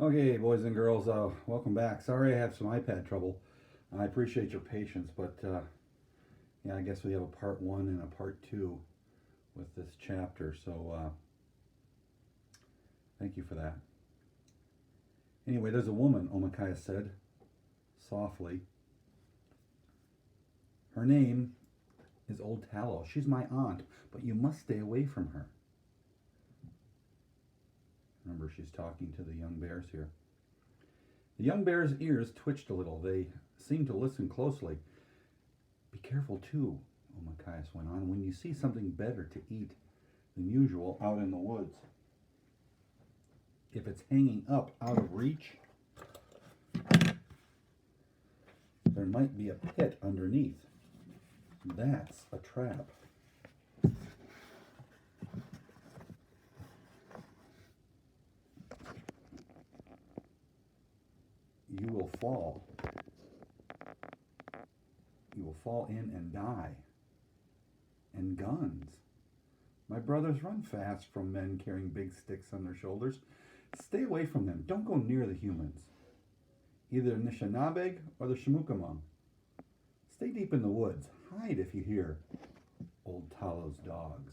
Okay, boys and girls, welcome back. Sorry I have some iPad trouble. I appreciate your patience, but yeah, I guess we have a part one and a part two with this chapter, so thank you for that. Anyway, there's a woman, Omikaya said softly. Her name is Old Tallow. She's my aunt, but you must stay away from her. Remember, she's talking to the young bears here. The young bear's ears twitched a little. They seemed to listen closely. Be careful, too, Omikaius went on, when you see something better to eat than usual out in the woods. If it's hanging up out of reach, there might be a pit underneath. That's a trap. You will fall. You will fall in and die. And guns. My brothers run fast from men carrying big sticks on their shoulders. Stay away from them. Don't go near the humans. Either Nishanabeg or the Shamukamung. Stay deep in the woods. Hide if you hear Old Talo's dogs.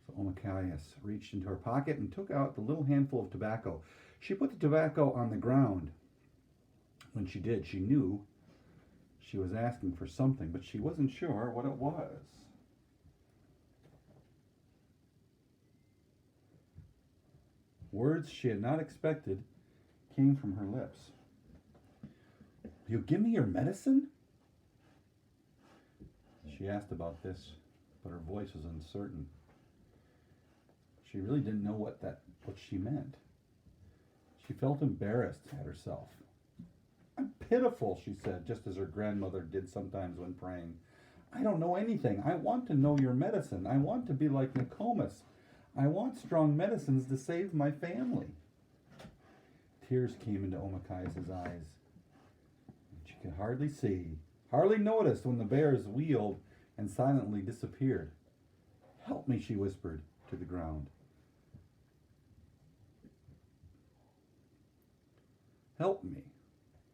So Omikaius reached into her pocket and took out the little handful of tobacco. She put the tobacco on the ground. When she did, she knew she was asking for something, but she wasn't sure what it was. Words she had not expected came from her lips. Will you give me your medicine? She asked about this, but her voice was uncertain. She really didn't know what she meant. She felt embarrassed at herself. I'm pitiful, she said, just as her grandmother did sometimes when praying. I don't know anything. I want to know your medicine. I want to be like Nokomis. I want strong medicines to save my family. Tears came into Omikaius' eyes. She could hardly see, hardly noticed when the bears wheeled and silently disappeared. Help me, she whispered to the ground. Help me.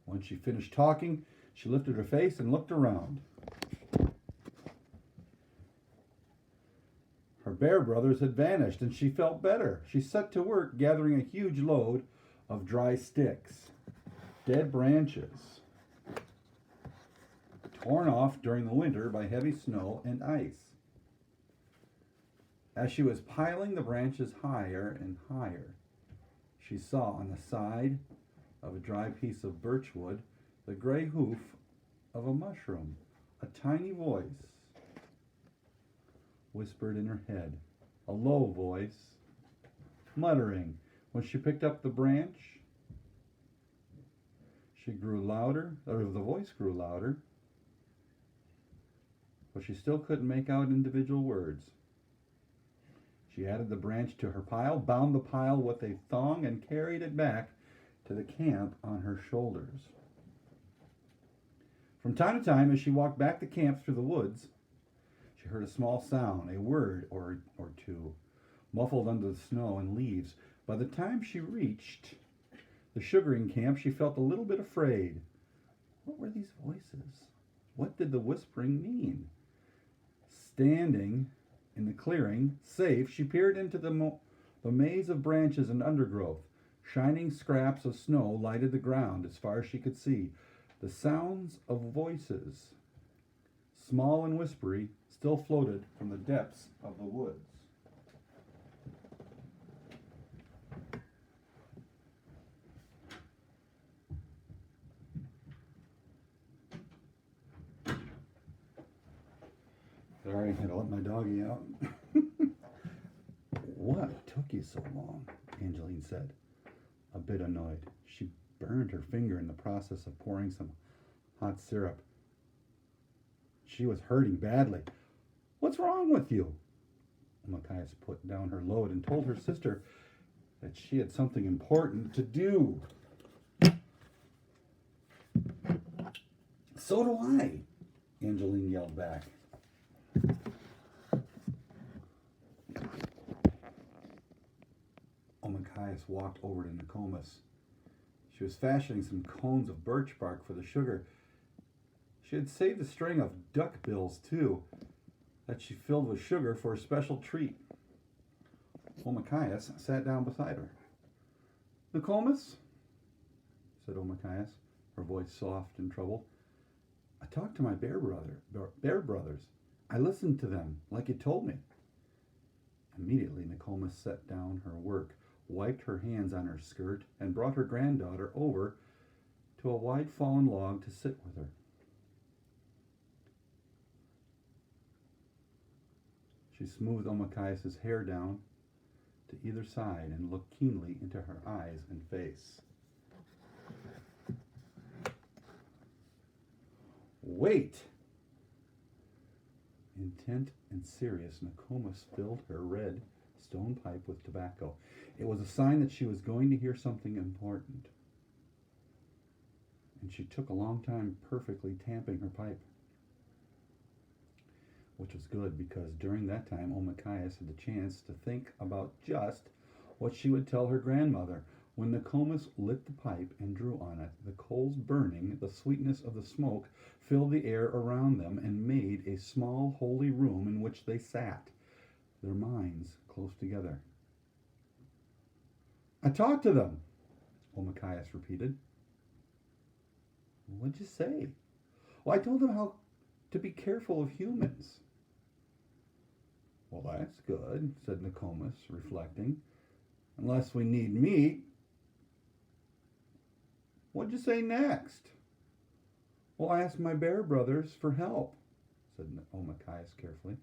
When she finished talking, she lifted her face and looked around. Her bear brothers had vanished, and she felt better. She set to work gathering a huge load of dry sticks, dead branches, torn off during the winter by heavy snow and ice. As she was piling the branches higher and higher, she saw on the side of a dry piece of birch wood the gray hoof of a mushroom. A tiny voice whispered in her head, a low voice, muttering. When she picked up the branch, she grew louder, or the voice grew louder, but she still couldn't make out individual words. She added the branch to her pile, bound the pile with a thong, and carried it back to the camp on her shoulders. From time to time, as she walked back to camp through the woods, she heard a small sound, a word or two, muffled under the snow and leaves. By the time she reached the sugaring camp, she felt a little bit afraid. What were these voices? What did the whispering mean? Standing in the clearing, safe, she peered into the maze of branches and undergrowth. Shining scraps of snow lighted the ground as far as she could see. The sounds of voices, small and whispery, still floated from the depths of the woods. Sorry, I had to let my doggy out. What took you so long? Angeline said, a bit annoyed. She burned her finger in the process of pouring some hot syrup. She was hurting badly. What's wrong with you? Matthias put down her load and told her sister that she had something important to do. So do I, Angeline yelled back. Matthias walked over to Nokomis. She was fashioning some cones of birch bark for the sugar. She had saved a string of duck bills, too, that she filled with sugar for a special treat. Omikias sat down beside her. "Nokomis," said Omikias, her voice soft and troubled. "I talked to my bear brothers. I listened to them, like you told me." Immediately, Nokomis set down her work, wiped her hands on her skirt, and brought her granddaughter over to a wide fallen log to sit with her. She smoothed Omikias' hair down to either side and looked keenly into her eyes and face. "Wait!" Intent and serious, Nokomis filled her red stone pipe with tobacco. It was a sign that she was going to hear something important. And she took a long time perfectly tamping her pipe. Which was good, because during that time Omikias had the chance to think about just what she would tell her grandmother. When Nokomis lit the pipe and drew on it, the coals burning, the sweetness of the smoke filled the air around them and made a small holy room in which they sat, their minds close together. "I talked to them," Omikias repeated. "What'd you say?" "Well, I told them how to be careful of humans." "Well, that's good," said Nokomis, reflecting. "Unless we need meat." "What'd you say next?" "Well, I asked my bear brothers for help," said Omikias carefully.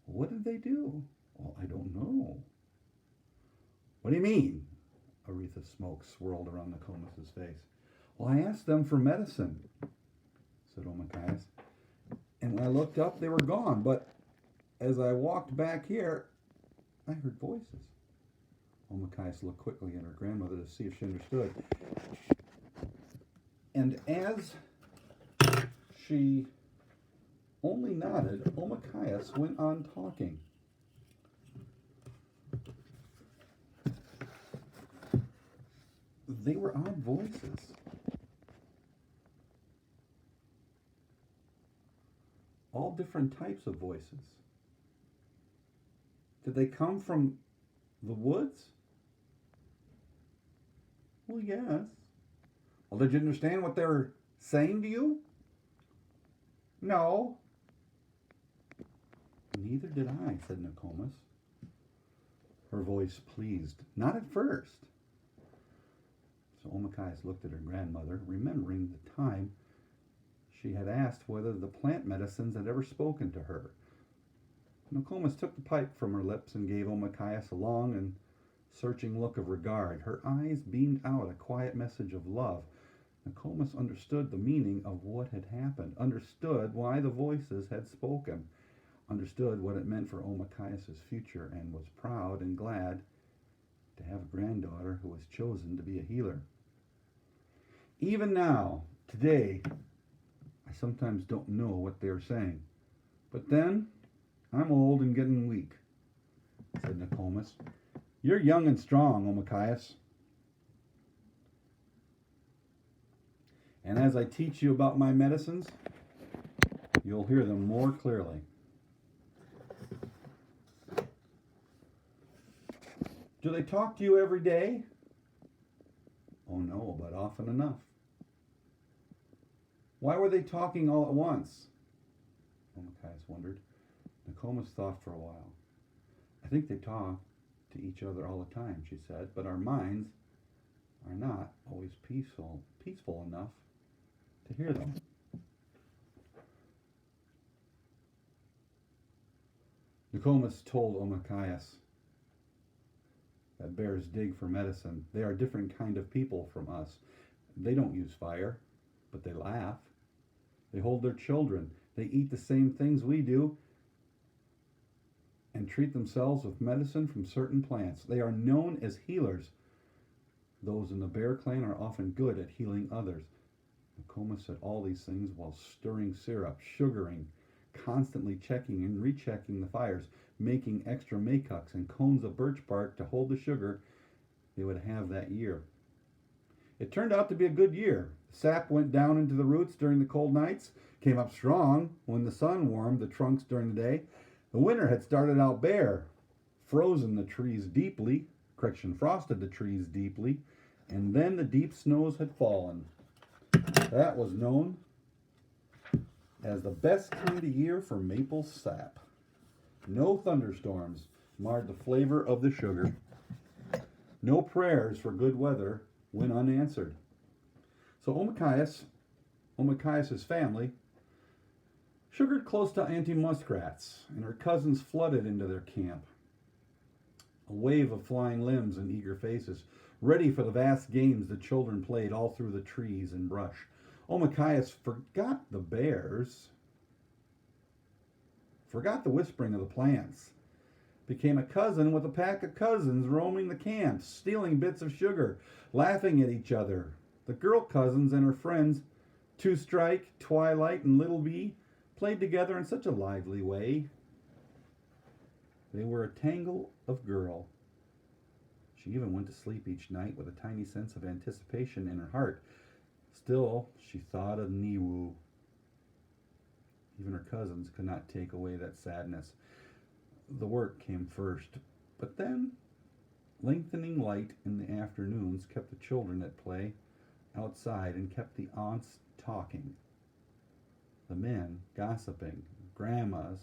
"What did they do?" "Well, I don't know." "What do you mean?" A wreath of smoke swirled around Nokomis' face. "Well, I asked them for medicine," said Omikias. "And when I looked up, they were gone. But as I walked back here, I heard voices." Omikias looked quickly at her grandmother to see if she understood. And as she only nodded, Omikias went on talking. They were odd voices. All different types of voices. Did they come from the woods? Well, yes. Well, did you understand what they were saying to you? No. Neither did I, said Nokomis, her voice pleased. Not at first. So Omikias looked at her grandmother, remembering the time she had asked whether the plant medicines had ever spoken to her. Nokomis took the pipe from her lips and gave Omikias a long and searching look of regard. Her eyes beamed out a quiet message of love. Nokomis understood the meaning of what had happened, understood why the voices had spoken, understood what it meant for Omikias' future, and was proud and glad to have a granddaughter who was chosen to be a healer. Even now, today, I sometimes don't know what they're saying. But then, I'm old and getting weak, said Nokomis. You're young and strong, Omikias. And as I teach you about my medicines, you'll hear them more clearly. Do they talk to you every day? Oh no, but often enough. Why were they talking all at once? Omikias wondered. Nokomis thought for a while. I think they talk to each other all the time, she said, but our minds are not always peaceful enough to hear them. Nokomis told Omikias that bears dig for medicine. They are a different kind of people from us. They don't use fire, but they laugh. They hold their children. They eat the same things we do and treat themselves with medicine from certain plants. They are known as healers. Those in the bear clan are often good at healing others. Nokomis said all these things while stirring syrup, sugaring, constantly checking and rechecking the fires, making extra maycucks and cones of birch bark to hold the sugar they would have that year. It turned out to be a good year. The sap went down into the roots during the cold nights, came up strong when the sun warmed the trunks during the day. The winter had started out bare, frozen the trees deeply, frosted the trees deeply, and then the deep snows had fallen. That was known as the best kind of year for maple sap. No thunderstorms marred the flavor of the sugar. No prayers for good weather went unanswered. So Omachias' family, sugared close to Auntie Muskrat's, and her cousins flooded into their camp. A wave of flying limbs and eager faces, ready for the vast games the children played all through the trees and brush. Omachias forgot the bears, forgot the whispering of the plants, became a cousin with a pack of cousins roaming the camps, stealing bits of sugar, laughing at each other. The girl cousins and her friends, Two Strike, Twilight, and Little Bee, played together in such a lively way. They were a tangle of girl. She even went to sleep each night with a tiny sense of anticipation in her heart. Still, she thought of Niwu. Even her cousins could not take away that sadness. The work came first, but then lengthening light in the afternoons kept the children at play outside and kept the aunts talking. The men gossiping, grandmas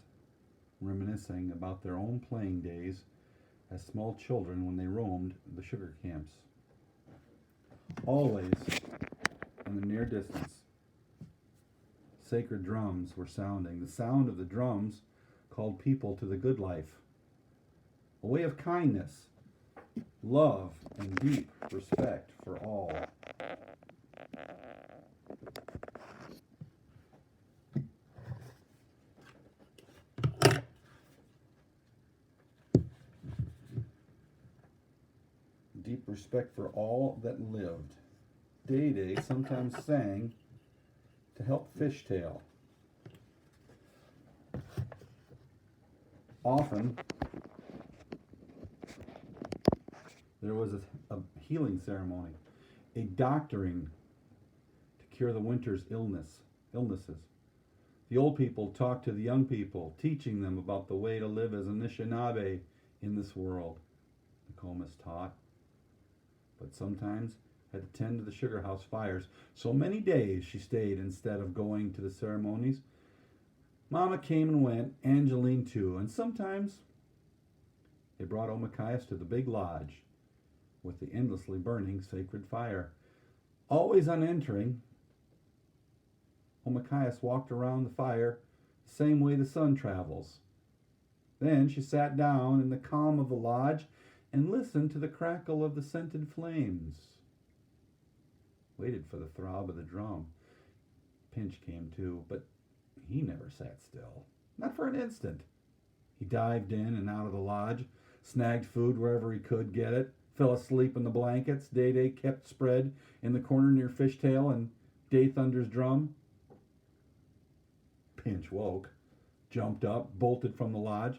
reminiscing about their own playing days as small children when they roamed the sugar camps. Always, in the near distance, sacred drums were sounding. The sound of the drums called people to the good life, a way of kindness, love, and deep respect for all. Deep respect for all that lived. Day Day sometimes sang to help Fishtail. Often there was a healing ceremony, a doctoring to cure the winter's illnesses. The old people talked to the young people, teaching them about the way to live as Anishinaabe in this world, Nokomis taught. But sometimes had to tend to the sugar house fires. So many days she stayed instead of going to the ceremonies. Mama came and went, Angeline too, and sometimes they brought Omachias to the big lodge with the endlessly burning sacred fire. Always on entering, Omachias walked around the fire the same way the sun travels. Then she sat down in the calm of the lodge and listened to the crackle of the scented flames. Waited for the throb of the drum. Pinch came too, but he never sat still. Not for an instant. He dived in and out of the lodge, snagged food wherever he could get it, fell asleep in the blankets Day Day kept spread in the corner near Fishtail and Day Thunder's drum. Pinch woke, jumped up, bolted from the lodge.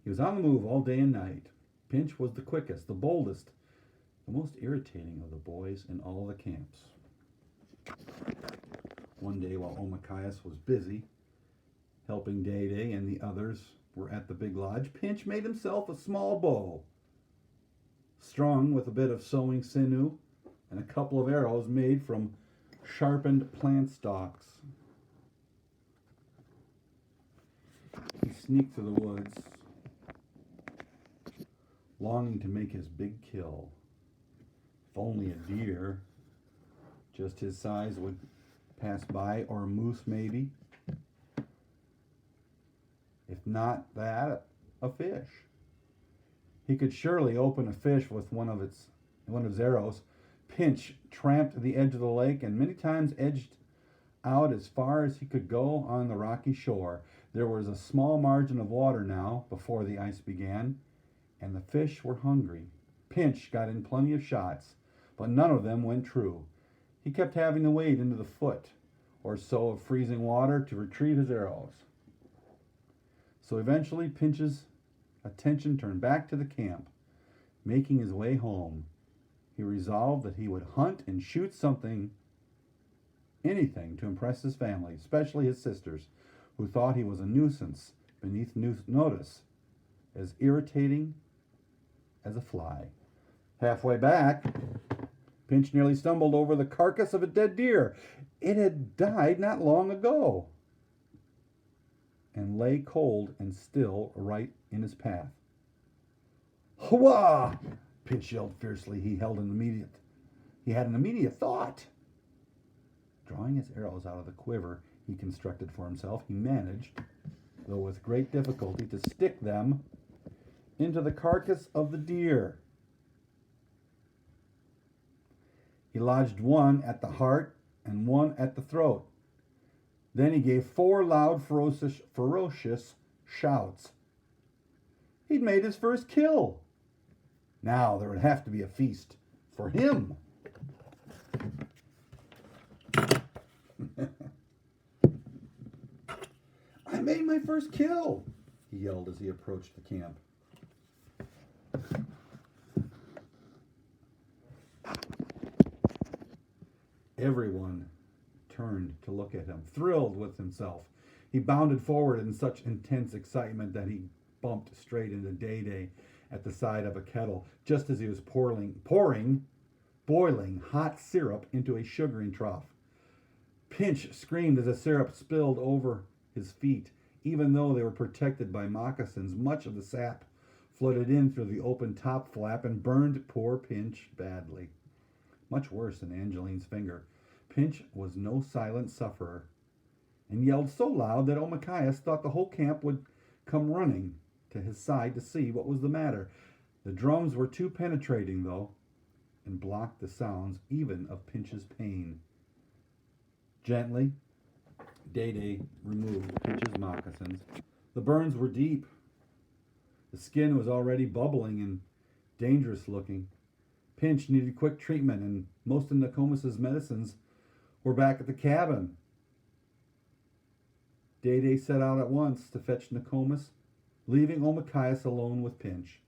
He was on the move all day and night. Pinch was the quickest, the boldest, the most irritating of the boys in all the camps. One day while Omachias was busy helping Day Day and the others were at the big lodge, Pinch made himself a small bow, strung with a bit of sewing sinew and a couple of arrows made from sharpened plant stalks. He sneaked through the woods, longing to make his big kill. If only a deer just his size would pass by, or a moose maybe. If not that, a fish. He could surely open a fish with one of his arrows. Pinch tramped the edge of the lake and many times edged out as far as he could go on the rocky shore. There was a small margin of water now before the ice began, and the fish were hungry. Pinch got in plenty of shots, but none of them went true. He kept having to wade into the foot or so of freezing water to retrieve his arrows. So eventually Pinch's attention turned back to the camp, making his way home. he resolved that he would hunt and shoot anything to impress his family, especially his sisters, who thought he was a nuisance beneath notice, as irritating as a fly. Halfway back, Pinch nearly stumbled over the carcass of a dead deer. It had died not long ago and lay cold and still right in his path. Hurrah! Pinch yelled fiercely. He had an immediate thought. Drawing his arrows out of the quiver he constructed for himself, he managed, though with great difficulty, to stick them into the carcass of the deer. He lodged one at the heart and one at the throat. Then he gave 4 loud, ferocious shouts. He'd made his first kill. Now there would have to be a feast for him. I made my first kill, he yelled as he approached the camp. Everyone turned to look at him, thrilled with himself. He bounded forward in such intense excitement that he bumped straight into Day at the side of a kettle, just as he was pouring boiling hot syrup into a sugaring trough. Pinch screamed as the syrup spilled over his feet. Even though they were protected by moccasins, much of the sap flooded in through the open top flap and burned poor Pinch badly. Much worse than Angeline's finger. Pinch was no silent sufferer, and yelled so loud that Omikias thought the whole camp would come running to his side to see what was the matter. The drums were too penetrating, though, and blocked the sounds even of Pinch's pain. Gently, Day removed Pinch's moccasins. The burns were deep. The skin was already bubbling and dangerous looking. Pinch needed quick treatment, and most of Nokomis's medicines were back at the cabin. Day set out at once to fetch Nokomis, leaving Omikias alone with Pinch.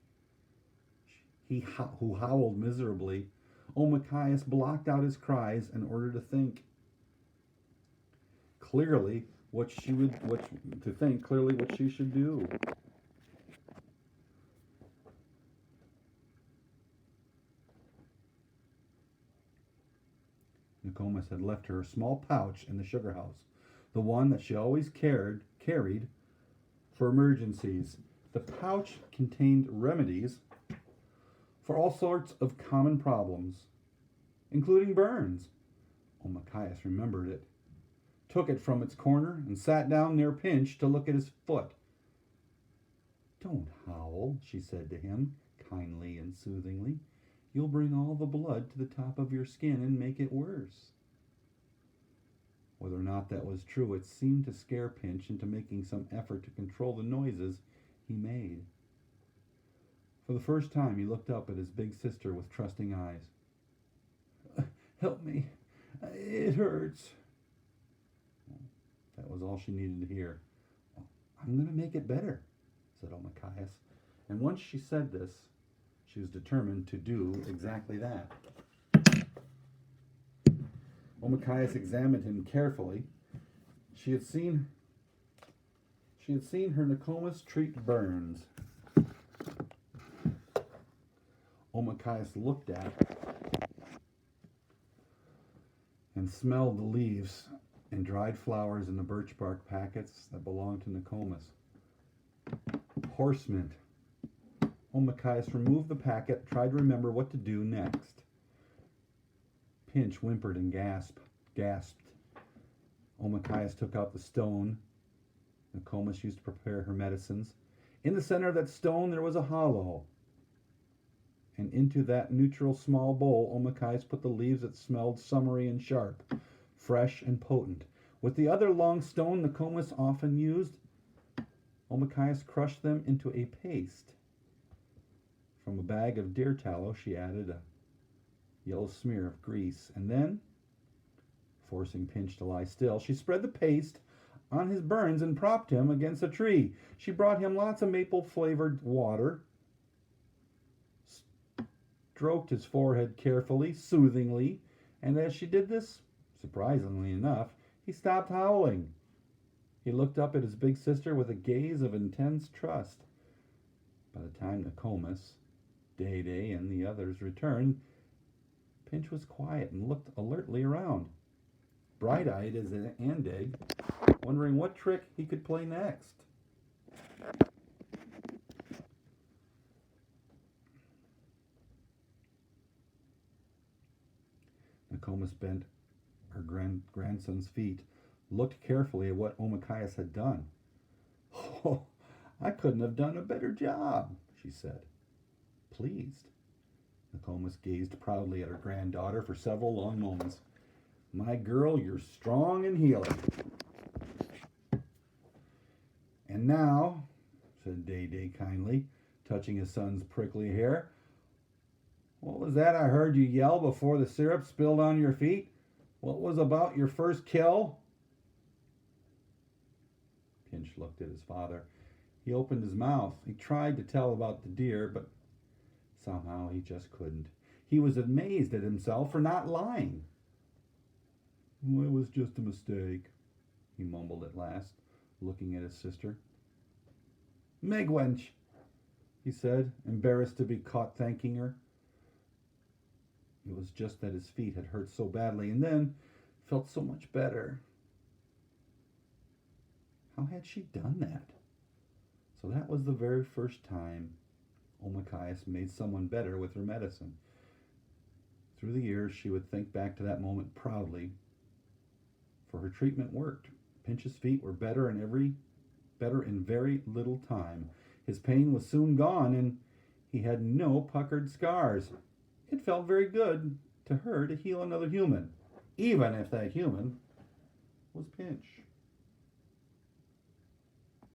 Who howled miserably. Omikias blocked out his cries in order to think clearly what she should do. Nokomis had left her a small pouch in the sugar house, the one that she always carried for emergencies. The pouch contained remedies for all sorts of common problems, including burns. Omikias remembered it, took it from its corner, and sat down near Pinch to look at his foot. "Don't howl," she said to him, kindly and soothingly. "You'll bring all the blood to the top of your skin and make it worse." Whether or not that was true, it seemed to scare Pinch into making some effort to control the noises he made. For the first time, he looked up at his big sister with trusting eyes. "Help me. It hurts." That was all she needed to hear. "I'm going to make it better," said Omikias. And once she said this, she was determined to do exactly that. Omikias examined him carefully. She had seen her Nokomis treat burns. Omikias looked at and smelled the leaves and dried flowers in the birch bark packets that belonged to Nokomis. Horse mint. Omikias removed the packet, tried to remember what to do next. Pinch whimpered and gasped. Omikias took out the stone Nokomis used to prepare her medicines. In the center of that stone there was a hollow, and into that neutral small bowl Omikias put the leaves that smelled summery and sharp, fresh and potent. With the other long stone Nokomis often used, Omikias crushed them into a paste. From a bag of deer tallow she added a yellow smear of grease, and then, forcing Pinch to lie still, she spread the paste on his burns and propped him against a tree. She brought him lots of maple-flavored water, stroked his forehead carefully, soothingly, and as she did this, surprisingly enough, he stopped howling. He looked up at his big sister with a gaze of intense trust. By the time Nokomis, Day-Day, and the others returned, Pinch was quiet and looked alertly around, bright-eyed as an egg, wondering what trick he could play next. Nokomis bent her grandson's feet, looked carefully at what Omakayas had done. "Oh, I couldn't have done a better job," she said, pleased. Nokomis gazed proudly at her granddaughter for several long moments. "My girl, you're strong and healing." "And now," said Day-Day kindly, touching his son's prickly hair, "what was that I heard you yell before the syrup spilled on your feet? What was about your first kill?" Pinch looked at his father. He opened his mouth. He tried to tell about the deer, but somehow he just couldn't. He was amazed at himself for not lying. "It was just a mistake," he mumbled at last, looking at his sister. "Megwench," he said, embarrassed to be caught thanking her. It was just that his feet had hurt so badly, and then felt so much better. How had she done that? So that was the very first time Omakayas made someone better with her medicine. Through the years, she would think back to that moment proudly, for her treatment worked. Pinch's feet were better in very little time. His pain was soon gone, and he had no puckered scars. It felt very good to her to heal another human, even if that human was Pinch.